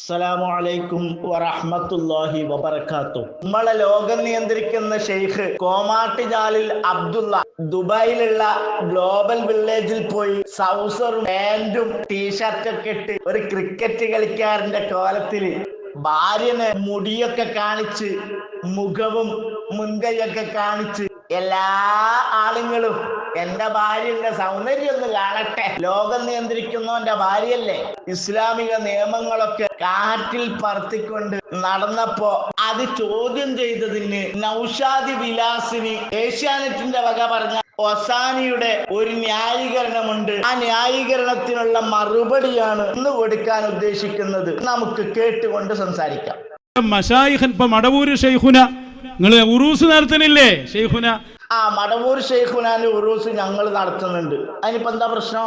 അസ്സലാമു അലൈക്കും വറഹ്മത്തുള്ളാഹി വബറകാതുഹു. നമ്മളെ ലോകം നിയന്ത്രിക്കുന്ന ഷെയ്ഖ് കോമാട്ടിജാലിൽ അബ്ദുള്ള ദുബായിലുള്ള ഗ്ലോബൽ വില്ലേജിൽ പോയി സൗസറും പാന്റും ടീഷർട്ടൊക്കെ ഇട്ട് ഒരു ക്രിക്കറ്റ് കളിക്കാരന്റെ കോലത്തില് ഭാര്യനെ മുടിയൊക്കെ കാണിച്ച് മുഖവും മുൻകൈയൊക്കെ കാണിച്ച് എല്ലാ ആളുകളും എന്റെ ഭാര്യയുടെ സൗന്ദര്യം ഒന്ന് കാണട്ടെ, ലോകം നിയന്ത്രിക്കുന്നവന്റെ ഭാര്യയല്ലേ, ഇസ്ലാമിക നിയമങ്ങളൊക്കെ കാറ്റിൽ പറത്തിക്കൊണ്ട് നടന്നപ്പോ അത് ചോദ്യം ചെയ്തതിന് നൗഷാദി വിലാസിനി ഏഷ്യാനെറ്റിന്റെ വക പറഞ്ഞ ഒസാനിയുടെ ഒരു ന്യായീകരണമുണ്ട്. ആ ന്യായീകരണത്തിനുള്ള മറുപടിയാണ് ഇന്ന് കൊടുക്കാൻ ഉദ്ദേശിക്കുന്നത്. നമുക്ക് കേട്ടുകൊണ്ട് സംസാരിക്കാം. മശായിഖൻ ഇപ്പൊ മടവൂര് ഷെയ്ഖുന നിങ്ങള് ഉറൂസ് നടത്തുന്നില്ലേ? ഷെയ്ഖുന മടവൂർ ഷെയ്ഖുനാന്റെ ഉറൂസ് ഞങ്ങൾ നടത്തുന്നുണ്ട്. അതിനിപ്പോ എന്താ പ്രശ്നം?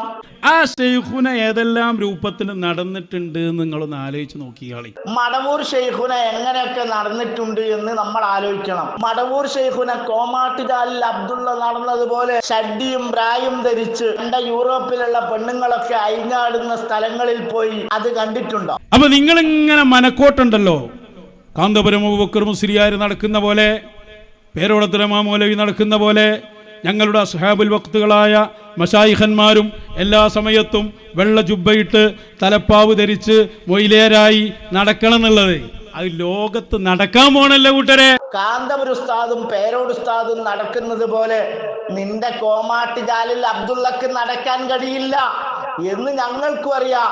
ആ ഷെയ്ഖുന ഏതെല്ലാം രൂപത്തിൽ നടന്നിട്ടുണ്ട് നിങ്ങളൊന്ന് ആലോചിച്ച് നോക്കിയാളി. മടവൂർ ഷെയ്ഖുന എങ്ങനെയൊക്കെ നടന്നിട്ടുണ്ട് എന്ന് നമ്മൾ ആലോചിക്കണം. മടവൂർ ഷെയ്ഖുന കോമാട്ടിജാലിൽ അബ്ദുള്ള നടന്നതുപോലെ ഷഡ്ഡിയും ബ്രായും ധരിച്ച് യൂറോപ്പിലുള്ള പെണ്ണുങ്ങളൊക്കെ അയിഞ്ഞാടുന്ന സ്ഥലങ്ങളിൽ പോയി അത് കണ്ടിട്ടുണ്ടോ? അപ്പൊ നിങ്ങളിങ്ങനെ മനക്കോട്ടുണ്ടല്ലോ, കാന്തപുരം അബൂബക്കർ മുസ്ലിയാർ നടക്കുന്ന പോലെ, പേരോളത്തുൽ ഇമാം മൗലവി നടക്കുന്ന പോലെ, ഞങ്ങളുടെ അസ്ഹാബുൽ വഖ്തുകളായ മശായിഖന്മാരും എല്ലാ സമയത്തും വെള്ള ജുബ്ബയിട്ട് തലപ്പാവ് ധരിച്ച് മൊയിലേരായി നടക്കണം എന്നുള്ളത് അത് ലോകത്ത് നടക്കാൻ പോണല്ലോ കൂട്ടരെ. കാന്തപുരം ഉസ്താദും പേരോട് ഉസ്താദും നടക്കുന്നത് പോലെ നിന്റെ കോമാട്ടിജാലിൽ അബ്ദുള്ളക്ക് നടക്കാൻ കഴിയില്ല എന്ന് ഞങ്ങൾക്കും അറിയാം.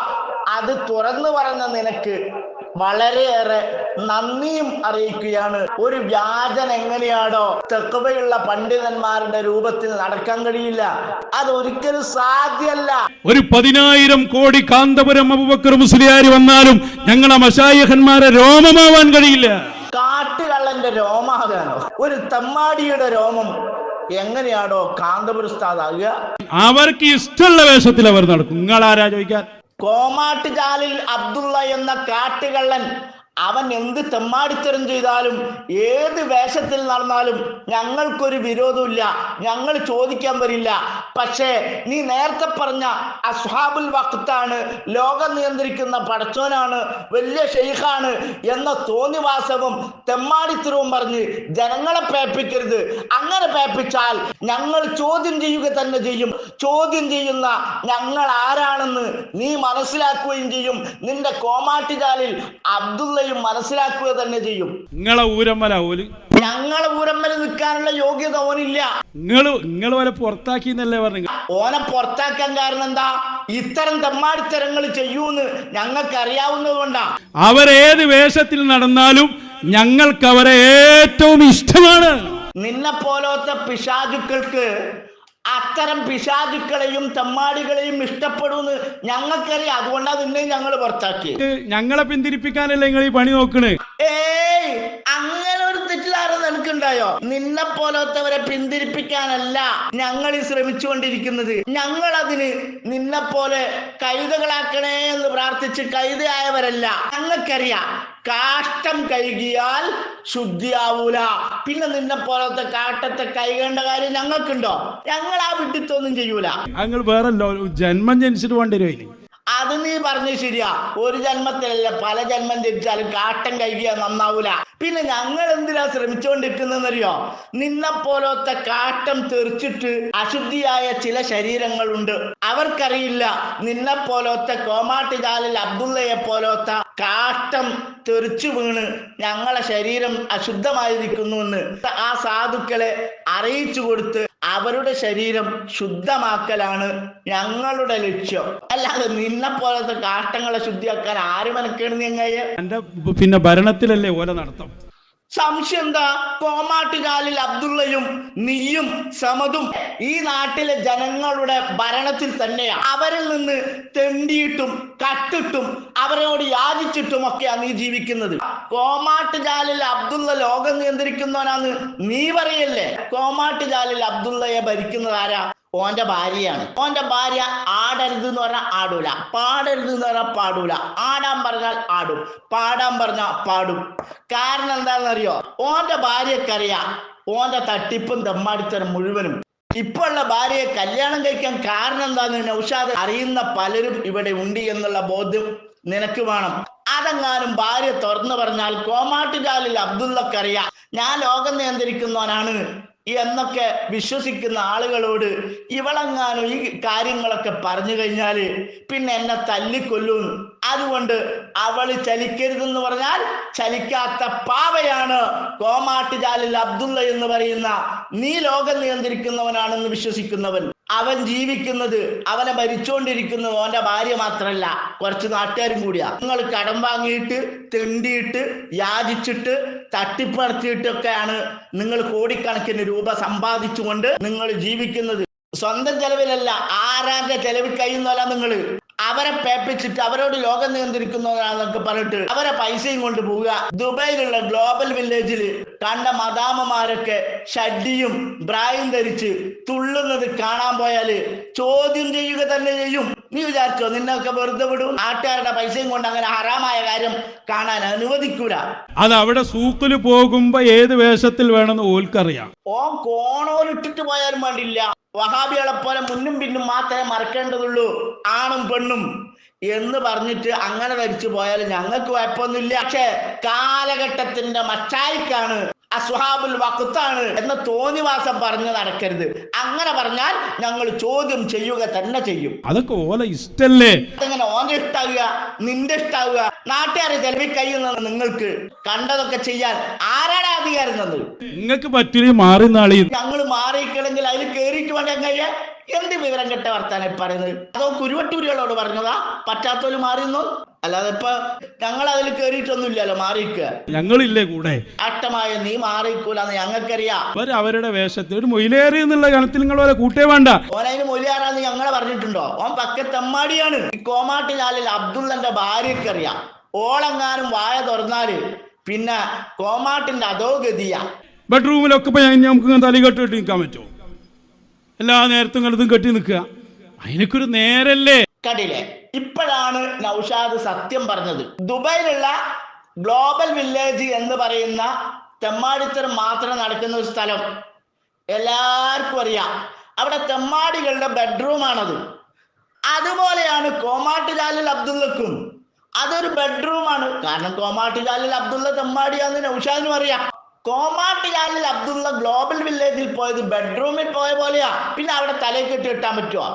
അത് തുറന്നു പറഞ്ഞ നിനക്ക് വളരെയേറെ നന്ദിയും അറിയിക്കുകയാണ്. ഒരു വ്യാജൻ എങ്ങനെയാണോ തെക്കുവയുള്ള പണ്ഡിതന്മാരുടെ രൂപത്തിൽ നടക്കാൻ കഴിയില്ല, അത് ഒരിക്കലും സാധ്യമല്ല. ഒരു 10,000 കോടി കാന്തപുരം അബൂബക്കർ മുസ്ലിയാർ വന്നാലും ഞങ്ങളെ മശായിഖന്മാരെ രോമമാവാൻ കഴിയില്ല. കാട്ടുകള്ളന്റെ രോമാകാനോ ഒരു തെമ്മാടിയുടെ രോമം എങ്ങനെയാണോ കാന്തപുരം ഉസ്താദാകുക? അവർക്ക് ഇഷ്ടമുള്ള വേഷത്തിൽ അവർ നടക്കും. നിങ്ങളാരാ ചോദിക്കാൻ? കോമാട്ടിജാലിൽ അബ്ദുള്ള എന്ന കാട്ടുകള്ളൻ അവൻ എന്ത് തെമ്മാടിത്തരം ചെയ്താലും ഏത് വേഷത്തിൽ നടന്നാലും ഞങ്ങൾക്കൊരു വിരോധമില്ല, ഞങ്ങൾ ചോദിക്കാൻ വരില്ല. പക്ഷേ നീ നേരത്തെ പറഞ്ഞ അസ്ഹാബുൽ വഖ്താണ്, ലോകം നിയന്ത്രിക്കുന്ന പടച്ചോനാണ്, വലിയ ഷെയ്ഖാണ് എന്ന തോന്നിവാസവും തെമ്മാടിത്തരവും പറഞ്ഞ് ജനങ്ങളെ പേപ്പിക്കരുത്. അങ്ങനെ പേപ്പിച്ചാൽ ഞങ്ങൾ ചോദ്യം ചെയ്യുക തന്നെ ചെയ്യും. ചോദ്യം ചെയ്യുന്ന ഞങ്ങൾ ആരാണെന്ന് നീ മനസ്സിലാക്കുകയും ചെയ്യും. നിന്റെ കോമാട്ടിജാലിൽ അബ്ദുള്ള മനസ്സിലാക്കുക തന്നെ ചെയ്യും. നിങ്ങളെ ഊരമ്മല ഓല് ഞങ്ങളെ ഊരമ്മല് നിൽക്കാനുള്ള യോഗ്യത ഓനില്ല. നിങ്ങൾ ഓനെ പുറത്താക്കിന്നല്ലേ പറഞ്ഞു? ഓനെ പുറത്താക്കാൻ കാരണം എന്താ? ഇത്തരം തെമ്മാടിത്തരങ്ങൾ ചെയ്യൂന്ന് ഞങ്ങൾക്ക് അറിയാവുന്നത് കൊണ്ടാ. അവരേത് വേഷത്തിൽ നടന്നാലും ഞങ്ങൾക്ക് അവരെ ഏറ്റവും ഇഷ്ടമാണ്. നിന്നെ പോലത്തെ പിശാചുക്കൾക്ക് അത്തരം പിശാചുക്കളെയും തെമ്മാടികളെയും ഇഷ്ടപ്പെടുമെന്ന് ഞങ്ങൾക്കറിയാം. അതുകൊണ്ടാണ് നിന്നെ ഞങ്ങൾ പുറത്താക്കി. ഞങ്ങളെ പിന്തിരിപ്പിക്കാനല്ലേ നിങ്ങൾ ഈ പണി നോക്കണേ? ഏയ്, അങ്ങനെ ഒരു തെറ്റിദ്ധാരണ നിനക്കുണ്ടായോ? നിന്നെ പോലത്തവരെ പിന്തിരിപ്പിക്കാനല്ല ഞങ്ങൾ ഈ ശ്രമിച്ചുകൊണ്ടിരിക്കുന്നത്. ഞങ്ങൾ അതിന് നിന്നെ പോലെ കൈതകളാക്കണേ എന്ന് പ്രാർത്ഥിച്ച് കൈതയായവരല്ല. ഞങ്ങൾക്കറിയാം കാഷ്ടം കഴുകിയാൽ ശുദ്ധിയാവൂല. പിന്നെ നിന്നെ പോലത്തെ കാട്ടത്തെ കൈകേണ്ട കാര്യം ഞങ്ങൾക്കുണ്ടോ? ഞങ്ങൾ ആ വിട്ടിത്തൊന്നും ചെയ്യൂല. ഞങ്ങൾ വേറെ ജന്മം ജനിച്ചിട്ട് വേണ്ടിവരും. അത് നീ പറഞ്ഞ ശരിയാ. ഒരു ജന്മത്തിലല്ല, പല ജന്മം ജനിച്ചാലും കാട്ടം കഴുകിയാൽ നന്നാവൂല. പിന്നെ ഞങ്ങൾ എന്തിനാ ശ്രമിച്ചുകൊണ്ടിരിക്കുന്നറിയോ? നിന്നെ പോലത്തെ കാട്ടം തെറിച്ചിട്ട് അശുദ്ധിയായ ചില ശരീരങ്ങളുണ്ട്. അവർക്കറിയില്ല നിന്നെ പോലത്തെ കോമാട്ടിജാലിൽ അബ്ദുള്ളയെ പോലത്തെ കാട്ടം തെറിച്ചു വീണ് ഞങ്ങളെ ശരീരം അശുദ്ധമായിരിക്കുന്നു എന്ന് ആ സാധുക്കളെ അറിയിച്ചു കൊടുത്ത് അവരുടെ ശരീരം ശുദ്ധമാക്കലാണ് ഞങ്ങളുടെ ലക്ഷ്യം. അല്ലാതെ നിന്നെ പോലത്തെ കാഷ്ടങ്ങളെ ശുദ്ധിയാക്കാൻ ആര് മെനക്കേണ്? എന്റെ പിന്നെ ഭരണത്തിലല്ലേ ഓല നടത്തും. സംശയം എന്താ? കോമാട്ടുകാലിൽ അബ്ദുള്ളയും നീയും സമതും ഈ നാട്ടിലെ ജനങ്ങളുടെ ഭരണത്തിൽ തന്നെയാണ്. അവരിൽ നിന്ന് തെണ്ടിയിട്ടും കട്ടിട്ടും അവരോട് യാചിച്ചിട്ടും ഒക്കെയാണ് നീ ജീവിക്കുന്നത്. കോമാട്ടുജാലിൽ അബ്ദുള്ള ലോകം നിയന്ത്രിക്കുന്നവനാന്ന് നീ പറയല്ലേ? കോമാട്ടുജാലിൽ അബ്ദുള്ളയെ ഭരിക്കുന്നത് ആരാ? ഓന്റെ ഭാര്യയാണ്. ഓന്റെ ഭാര്യ ആടരുത് എന്ന് പറഞ്ഞാൽ ആടൂല, പാടരുത് എന്ന് പറഞ്ഞാൽ പാടൂല. ആടാൻ പറഞ്ഞാൽ ആടും, പാടാൻ പറഞ്ഞാൽ പാടും. കാരണം എന്താണെന്നറിയോ? ഓന്റെ ഭാര്യക്കറിയാം ഓന്റെ തട്ടിപ്പും തെമ്മാടിത്തരം മുഴുവനും. ഇപ്പൊ ഉള്ള ഭാര്യയെ കല്യാണം കഴിക്കാൻ കാരണം എന്താന്ന് നൗഷാദ് അറിയുന്ന പലരും ഇവിടെ ഉണ്ട് എന്നുള്ള ബോധ്യം നിനക്ക് വേണം. അതെങ്ങാനും ഭാര്യ തുറന്നു പറഞ്ഞാൽ കോമാട്ടുചാലിൽ അബ്ദുള്ളക്കറിയാം ഞാൻ ലോകം നിയന്ത്രിക്കുന്നവനാണ് എന്നൊക്കെ വിശ്വസിക്കുന്ന ആളുകളോട് ഇവളെങ്ങാനും ഈ കാര്യങ്ങളൊക്കെ പറഞ്ഞു കഴിഞ്ഞാല് പിന്നെ എന്നെ തല്ലിക്കൊല്ലും. അതുകൊണ്ട് അവള് ചലിക്കരുതെന്ന് പറഞ്ഞാൽ ചലിക്കാത്ത പാവയാണ് കോമാട്ടുചാലിൽ അബ്ദുള്ള എന്ന് പറയുന്ന നീ ലോകം നിയന്ത്രിക്കുന്നവനാണെന്ന് വിശ്വസിക്കുന്നവൻ. അവൻ ജീവിക്കുന്നത്, അവനെ ഭരിച്ചുകൊണ്ടിരിക്കുന്നത് അവന്റെ ഭാര്യ മാത്രമല്ല, കുറച്ച് നാട്ടുകാരും കൂടിയാ. നിങ്ങൾ കടം വാങ്ങിയിട്ട് തെണ്ടിയിട്ട് യാചിച്ചിട്ട് തട്ടിപ്പടത്തിയിട്ടൊക്കെയാണ് നിങ്ങൾ കോടിക്കണക്കിന് രൂപ സമ്പാദിച്ചുകൊണ്ട് നിങ്ങൾ ജീവിക്കുന്നത്. സ്വന്തം ചെലവിലല്ല, ആരാന്റെ ചെലവിൽ കഴിയുന്നല്ല. നിങ്ങൾ അവരെ പേപ്പിച്ചിട്ട് അവരോട് ലോകം നിയന്ത്രിക്കുന്നവരാന്നൊക്കെ പറഞ്ഞിട്ട് അവരെ പൈസയും കൊണ്ട് പോവുക. ദുബൈയിലുള്ള ഗ്ലോബൽ വില്ലേജിൽ കണ്ട മദാമമാരൊക്കെ ഷഡ്ഡിയും ബ്രായും ധരിച്ച് തുള്ളുന്നത് കാണാൻ പോയാല് ചോദ്യം ചെയ്യുക തന്നെ ചെയ്യും. നീ വിചാരിച്ചോ നിന്നൊക്കെ വെറുതെ വിടും? നാട്ടുകാരുടെ പൈസയും കൊണ്ട് അങ്ങനെ ഹറാമായ കാര്യം കാണാൻ അനുവദിക്കൂല. അത് അവിടെ സൂക്കില് പോകുമ്പോ ഏത് വേഷത്തിൽ വേണമെന്ന് ഓൽക്കറിയാം. ഓ കോണോലിട്ടിട്ട് പോയാലും വേണ്ടില്ല, വഹാബികളെ പോലെ മുന്നും പിന്നും മാത്രമേ മറക്കേണ്ടതുള്ളൂ, ആണും പെണ്ണും എന്ന് പറഞ്ഞിട്ട് അങ്ങനെ ധരിച്ചു പോയാൽ ഞങ്ങൾക്ക് കുഴപ്പമൊന്നുമില്ല. പക്ഷെ കാലഘട്ടത്തിന്റെ മച്ചായിക്കാണ്, അസ്ഹാബുൽ വഖ്താണ് എന്ന തോന്നിവാസം പറഞ്ഞ് നടക്കരുത്. അങ്ങനെ പറഞ്ഞാൽ ഞങ്ങൾ ചോദ്യം ചെയ്യുക തന്നെ ചെയ്യും. അതൊക്കെ ഓല ഇഷ്ടല്ലേ? അതെങ്ങനെ ഓന്റെ ഇഷ്ടാവുക, നിന്റെ ഇഷ്ടാവുക? നാട്ടുകാരെ ചെലവിൽ കഴിയുന്നത് നിങ്ങൾക്ക് കണ്ടതൊക്കെ ചെയ്യാൻ ആരാണ് അധികാരം തന്നത്? നിങ്ങൾക്ക് പറ്റില്ല മാറി നാളി. ഞങ്ങൾ മാറിയിക്കണമെങ്കിൽ അതിൽ കേറിയിട്ട് വേണ്ട കഴിയാൻ. എന്ത് വിവരം കെട്ട വർത്താനം പറയുന്നത്? അതോ കുരുവട്ടൂരികളോട് പറഞ്ഞതാ പറ്റാത്തോല് മാറിയെന്നോ? അല്ലാതെ ഇപ്പൊ ഞങ്ങൾ അതിൽ കേറിയിട്ടൊന്നുമില്ലല്ലോ, മാറിയിക്കുക. ഞങ്ങളില്ലേ കൂടെ? അട്ടമായ നീ മാറിക്കൂലെന്ന് ഞങ്ങൾക്കറിയാം. അവരുടെ വേഷത്തിൽ ഒരു മൊയിലേറി എന്നുള്ള ഗണത്തിൽ നിങ്ങൾ പോലെ കൂട്ടേ വേണ്ട. ഓനതിന് മൊയിലാറാന്ന് ഞങ്ങളെ പറഞ്ഞിട്ടുണ്ടോ? ഓൻ പക്കത്തമ്മാടിയാണ്. ഈ കോമാട്ടുചാലിൽ അബ്ദുള്ളന്റെ ഭാര്യക്കറിയാം. ഓളെങ്ങാനും വായ തുറന്നാല് പിന്നെ കോമാട്ടിന്റെ അധോഗതിയാ. ബെഡ്റൂമിലൊക്കെ ഇപ്പൊ നമുക്ക് തലകെട്ട് കെട്ടി നിൽക്കാൻ പറ്റുമോ? എല്ലാ നേരത്തും കെടുത്തും കെട്ടി നിൽക്കുക, അതിനൊക്കൊരു നേരല്ലേ? കണ്ടില്ലേ, ഇപ്പോഴാണ് നൗഷാദ് സത്യം പറഞ്ഞത്. ദുബൈയിലുള്ള ഗ്ലോബൽ വില്ലേജ് എന്ന് പറയുന്ന തെമ്മാടിത്തരം മാത്രം നടക്കുന്ന ഒരു സ്ഥലം എല്ലാവർക്കും അറിയാം. അവിടെ തെമ്മാടികളുടെ ബെഡ്റൂമാണത്. അതുപോലെയാണ് കോമാട്ടുചാലിൽ അബ്ദുള്ളക്കും അതൊരു ബെഡ്റൂമാണ്. കാരണം കോമാട്ടുചാലിൽ അബ്ദുള്ള തെമ്മാടിയാന്ന് നൗഷാദിനും അറിയാം. കോമാട്ടുചാലിൽ അബ്ദുള്ള ഗ്ലോബൽ വില്ലേജിൽ പോയത് ബെഡ്റൂമിൽ പോയ പോലെയാ. പിന്നെ അവിടെ തലയിൽ കെട്ടി ഇട്ടാൻ പറ്റുമോ?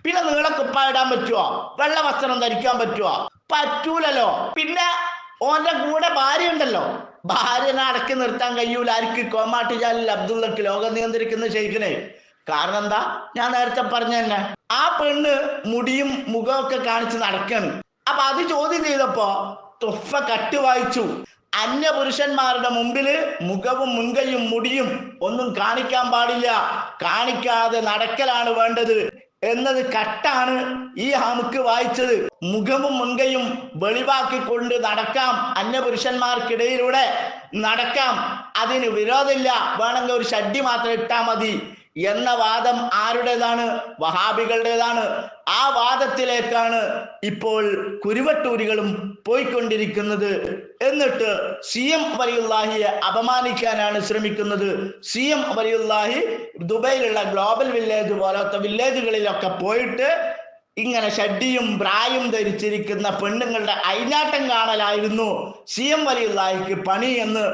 പിന്നെ നീളക്കുപ്പ ഇടാൻ പറ്റുമോ? വെള്ള വസ്ത്രം ധരിക്കാൻ പറ്റുമോ? പറ്റൂലല്ലോ. പിന്നെ ഓന്റെ കൂടെ ഭാര്യ ഉണ്ടല്ലോ, ഭാര്യനെ അടക്കി നിർത്താൻ കഴിയൂല ആർക്ക്? കോമാട്ടുചാലിൽ അബ്ദുള്ളക്ക് ലോകം നിയന്ത്രിക്കുന്ന ശരിക്കണേ. കാരണം എന്താ? ഞാൻ നേരത്തെ പറഞ്ഞ തന്നെ, ആ പെണ്ണ് മുടിയും മുഖമൊക്കെ കാണിച്ച് നടക്കാണ്. അപ്പൊ അത് ചോദ്യം ചെയ്തപ്പോ തുഫ കട്ട് വായിച്ചു. അന്യ പുരുഷന്മാരുടെ മുമ്പില് മുഖവും മുൻകൈയും മുടിയും ഒന്നും കാണിക്കാൻ പാടില്ല, കാണിക്കാതെ നടക്കലാണ് വേണ്ടത് എന്നത് കട്ടാണ് ഈ ഹമുക്ക് വായിച്ചത്. മുഖവും മുൻകൈയും വെളിവാക്കിക്കൊണ്ട് നടക്കാം, അന്യപുരുഷന്മാർക്കിടയിലൂടെ നടക്കാം, അതിന് വിരോധമില്ല, വേണമെങ്കിൽ ഒരു ഷഡ്ഡി മാത്രം ഇട്ടാ മതി എന്ന വാദം ആരുടേതാണ്? വഹാബികളുടേതാണ്. ആ വാദത്തിലേക്കാണ് ഇപ്പോൾ കുരുവട്ടൂരികളും പോയിക്കൊണ്ടിരിക്കുന്നത്. എന്നിട്ട് CM വലിയുല്ലാഹിയെ അപമാനിക്കാനാണ് ശ്രമിക്കുന്നത്. CM വലിയുല്ലാഹി ദുബൈയിലുള്ള ഗ്ലോബൽ വില്ലേജ് പോലത്തെ വില്ലേജുകളിലൊക്കെ പോയിട്ട് ഇങ്ങനെ ഷഡ്ഡിയും ബ്രായും ധരിച്ചിരിക്കുന്ന പെണ്ണുങ്ങളുടെ അയിനാട്ടം കാണലായിരുന്നു CM വലിയുല്ലാഹിക്ക് പണി എന്ന്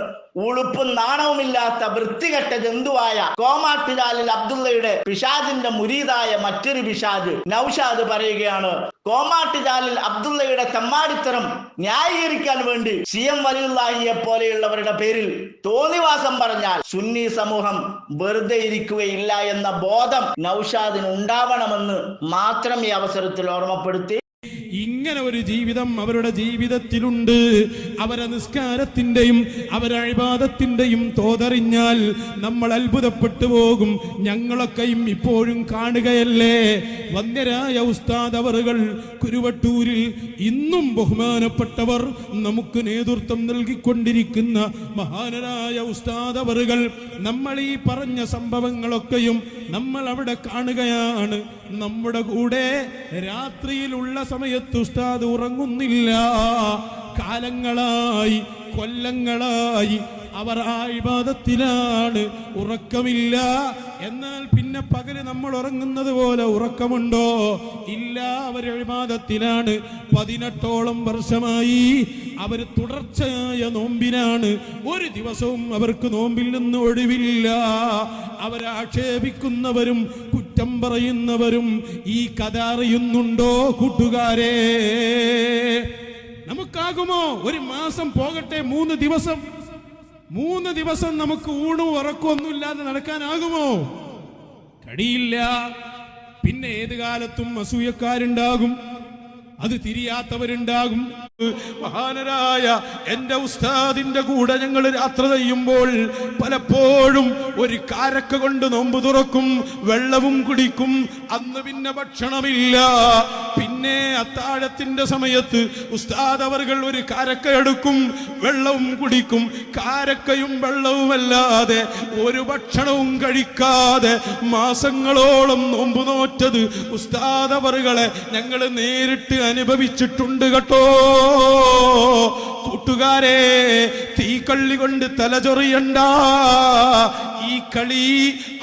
ഉളുപ്പും നാണവുമില്ലാത്ത വൃത്തികെട്ട ജന്തുവായ കോമാട്ടുചാലിൽ അബ്ദുള്ളയുടെ പിശാജിന്റെ മുരീദായ മറ്റൊരു പിശാജ് നൗഷാദ് പറയുകയാണ്, കോമാട്ടുചാലിൽ അബ്ദുള്ളയുടെ തെമ്മാടിത്തരം ന്യായീകരിക്കാൻ വേണ്ടി CM വലിയുല്ലാഹിയെ പോലെയുള്ളവരുടെ പേരിൽ തോന്നിവാസം പറഞ്ഞാൽ സുന്നി സമൂഹം വെറുതെ ഇരിക്കുകയില്ല എന്ന ബോധം നൗഷാദിന് ഉണ്ടാവണമെന്ന് മാത്രം ഈ അവസരത്തിൽ ഓർമ്മപ്പെടുത്തി. ഇങ്ങനെ ഒരു ജീവിതം അവരുടെ ജീവിതത്തിലുണ്ട്. അവരെ നിസ്കാരത്തിന്റെയും അവരെ ഇബാദത്തിന്റെയും തോതറിഞ്ഞാൽ നമ്മൾ അത്ഭുതപ്പെട്ടു പോകും. ഞങ്ങളൊക്കെയും ഇപ്പോഴും കാണുകയല്ലേ വന്യരായ ഉസ്താദ് അവറുകൾ കുരുവട്ടൂരിൽ ഇന്നും ബഹുമാനപ്പെട്ടവർ നമുക്ക് നേതൃത്വം നൽകിക്കൊണ്ടിരിക്കുന്ന മഹാനരായ ഉസ്താദ് അവറുകൾ നമ്മൾ ഈ പറഞ്ഞ സംഭവങ്ങളൊക്കെയും നമ്മൾ അവിടെ കാണുകയാണ്. നമ്മുടെ കൂടെ രാത്രിയിലുള്ള സമയത്ത് ഉസ്താദ് ഉറങ്ങുന്നില്ല. കാലങ്ങളായി കൊല്ലങ്ങളായി അവർ ആ ഇബാദത്തിലാണ്, ഉറക്കമില്ല. എന്നാൽ പിന്നെ പകല് നമ്മൾ ഉറങ്ങുന്നത് പോലെ ഉറക്കമുണ്ടോ? ഇല്ല. അവർ ഇബാദത്തിലാണ്. 18ഓളം വർഷമായി അവർ തുടർച്ചയായ നോമ്പിനാണ്. ഒരു ദിവസവും അവർക്ക് നോമ്പിൽ നിന്ന് ഒഴിവില്ല. അവരെ ആക്ഷേപിക്കുന്നവരും കുറ്റം പറയുന്നവരും ഈ കഥ അറിയുന്നുണ്ടോ കൂട്ടുകാരെ? നമുക്കാകുമോ? ഒരു മാസം പോകട്ടെ, 3 ദിവസം നമുക്ക് ഊണും ഉറക്കമൊന്നും ഇല്ലാതെ നടക്കാനാകുമോ? കഴിയില്ല. പിന്നെ ഏത് കാലത്തും അസൂയക്കാരുണ്ടാകും, അത് തിരിയാത്തവരുണ്ടാകും. മഹാനരായ എന്റെ ഉസ്താദിന്റെ കൂടെ ഞങ്ങൾ യാത്ര ചെയ്യുമ്പോൾ പലപ്പോഴും ഒരു കാരക്ക കൊണ്ട് നോമ്പ് തുറക്കും, വെള്ളവും കുടിക്കും. അന്ന് പിന്നെ ഭക്ഷണമില്ല. പിന്നെ അത്താഴത്തിന്റെ സമയത്ത് ഉസ്താദ് അവർകൾ ഒരു കാരക്ക എടുക്കും, വെള്ളവും കുടിക്കും. കാരക്കയും വെള്ളവുമല്ലാതെ ഒരു ഭക്ഷണവും കഴിക്കാതെ മാസങ്ങളോളം നോമ്പ് നോറ്റത് ഉസ്താദ് അവർകളെ ഞങ്ങൾ നേരിട്ട് അനുഭവിച്ചിട്ടുണ്ട് കേട്ടോ. കൂട്ടുകാരെ, തീക്കള്ളി കൊണ്ട് തലചൊറിയണ്ട. ഈ കളി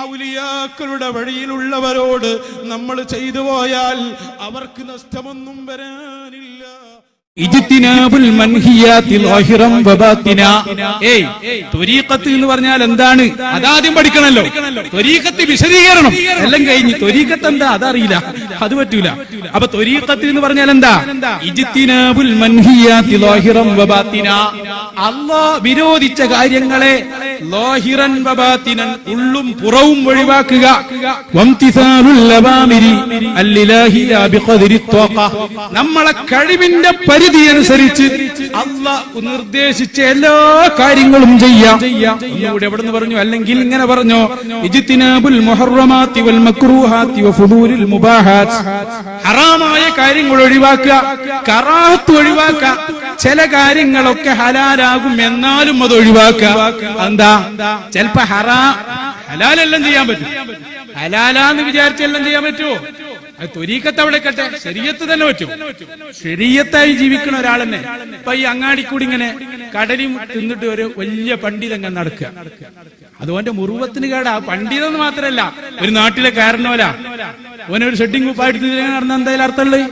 ഔലിയാക്കളുടെ വഴിയിലുള്ളവരോട് നമ്മൾ ചെയ്തു പോയാൽ അവർക്ക് നഷ്ടമൊന്നും വരാനില്ല. ഇജ്തിനാബുൽ മൻഹിയാതി ളാഹിറൻ വബാത്തിന. ത്വരീഖത്ത് എന്ന് പറഞ്ഞാൽ എന്താണ്? അതാദ്യം പഠിക്കണല്ലോ. ത്വരീഖത്ത് വിശദീകരണം എല്ലാം കഴിഞ്ഞ് ത്വരീഖത്ത് എന്താ അതറിയില്ല, അത് പറ്റൂല. അപ്പൊ ത്വരീഖത്ത് എന്ന് പറഞ്ഞാൽ എന്താ? ഇജ്തിനാബുൽ മൻഹിയാതി ളാഹിറൻ വബാത്തിന. അല്ലാഹ് വിരോധിച്ച കാര്യങ്ങളെ ളാഹിറൻ വബാത്തിനൻ, ഉള്ളും പുറവും ഒഴിവാക്കുക. വംതിസാലുൽ ലവാമിരി അല്ലിലാഹിയ ബിഖദ്രി ത്വഖ. നമ്മളെ കഴിവിന്റെ പരിധി അനുസരിച്ച് അല്ലാഹ് നിർദ്ദേശിച്ച എല്ലാ കാര്യങ്ങളും ചെയ്യാം. ഇവിടെ എവിടെന്ന് പറഞ്ഞു? അല്ലെങ്കിൽ ഇങ്ങനെ പറഞ്ഞു, ഇജ്തിനാബുൽ മുഹറമാതി വൽ മക്റൂഹാതി വഫുദൂലിൽ മുബാഹാത്ത്. ഹറാമായ കാര്യങ്ങൾ ഒഴിവാക്കുക, കറാഹത്ത് ഒഴിവാക്കുക. ചില കാര്യങ്ങളൊക്കെ ഹലാലാകും, എന്നാലും അത് ഒഴിവാക്കുക. എന്താ? ചിലപ്പോ ഹലാലെല്ലാം ചെയ്യാൻ പറ്റും, ഹലാലാന്ന് വിചാരിച്ചെല്ലാം ചെയ്യാൻ പറ്റുമോ? അത് ത്വരീഖത്ത് അവിടെ കട്ടെ, ശരീഅത്ത് തന്നെ പറ്റും. ശരീഅത്തായി ജീവിക്കണ ഒരാൾ തന്നെ ഇപ്പൊ ഈ അങ്ങാടിക്കൂടി ഇങ്ങനെ കടലും തിന്നിട്ട് ഒരു വലിയ പണ്ഡിതങ്ങ് നടക്കുക. അതുകൊണ്ട് മുറുവത്തിന് കേടാ. പണ്ഡിതെന്ന് മാത്രല്ല, ഒരു നാട്ടിലെ കാരണവല ഓനൊരു ഷെഡിങ് കുപ്പായിട്ട് നടന്ന എന്തായാലും അർത്ഥമുള്ളത്.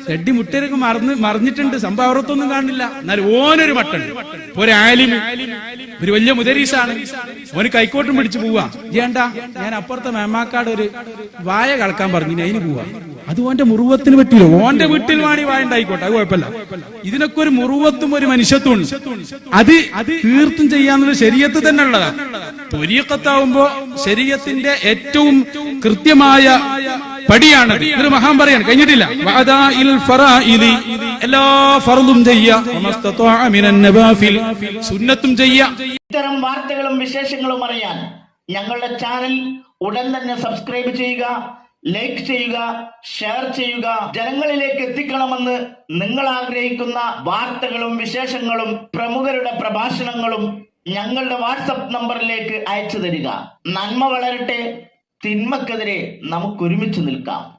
ഷെഡി മുട്ടരൊക്കെ മറിഞ്ഞിട്ടുണ്ട്, സംഭവം അവർക്കൊന്നും കാണില്ല. എന്നാൽ ഓനൊരു മട്ടുണ്ട്, ഒരു ആലിം, ഒരു വലിയ മുദരീസാണ്. ഓന് കൈക്കോട്ടും പിടിച്ചു പോവാ. ചെയ്യണ്ട, ഞാൻ അപ്പുറത്തെ മേമാക്കാട് ഒരു വായ കളക്കാൻ പറഞ്ഞു, അതിന് പോവാ. അത് ഓന്റെ മുറുവത്തിന് പറ്റില്ല. ഓന്റെ വീട്ടിൽ വാണി വായ ഉണ്ടായിക്കോട്ടെ, അത് കുഴപ്പമില്ല. ഇതിനൊക്കെ ഒരു മുറുവത്തും ഒരു മനുഷ്യത്വം ഉണ്ട്. അത് തീർത്തും ചെയ്യാന്നുള്ള ശരീഅത്ത് തന്നെ ഉള്ളതാണ്. ത്വരീഖത്താവുമ്പോ ശരീഅത്തിന്റെ ഏറ്റവും കൃത്യമായ പടിയാണ്. ഒരു മഹാൻ പറയാണ്, കഴിഞ്ഞിട്ടില്ല. എല്ലാ ഫർളും ചെയ്യാം, സുന്നത്തും ചെയ്യാം. ഇത്തരം വാർത്തകളും വിശേഷങ്ങളും അറിയാൻ ഞങ്ങളുടെ ചാനൽ ഉടൻ തന്നെ സബ്സ്ക്രൈബ് ചെയ്യുക, ലൈക്ക് ചെയ്യുക, ഷെയർ ചെയ്യുക. ജനങ്ങളിലേക്ക് എത്തിക്കണമെന്ന് നിങ്ങൾ ആഗ്രഹിക്കുന്ന വാർത്തകളും വിശേഷങ്ങളും പ്രമുഖരുടെ പ്രഭാഷണങ്ങളും ഞങ്ങളുടെ വാട്സപ്പ് നമ്പറിലേക്ക് അയച്ചു തരിക. നന്മ വളരട്ടെ, തിന്മക്കെതിരെ നമുക്ക് ഒരുമിച്ച് നിൽക്കാം.